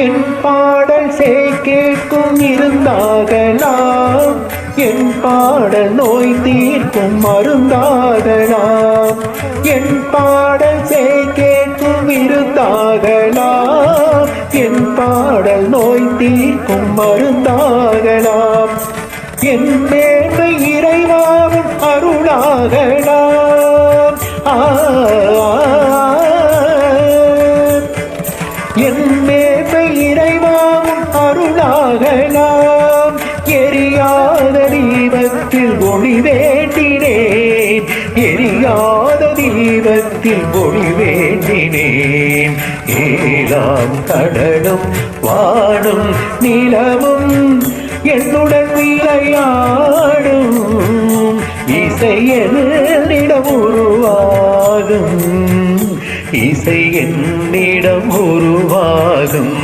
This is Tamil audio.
என் பாடல் கேட்கும் இருந்தாகலாம், என் பாடல் நோய் தீர்க்கும் மருந்தாகலாம். என் பாடல் கேட்கும் இருந்தாகலாம், என் பாடல் நோய் தீர்க்கும் மருந்தாகலாம். என் மேன்மை இறைவாவும் அருளாகலாம். என் மேன்மை இறைவாவும் அருளாகலாம். எரியாத தீபத்தில் ஒளி வேண்டினேன், எரியாத தீபத்தில் ஒளி வேண்டினேன். ஏலாம் கடலும் வானும் நிலவும் என்னுடன் விளையாடும், இசை என்னிடம் உருவாகும், இசை என்னிடம் உருவாகும்.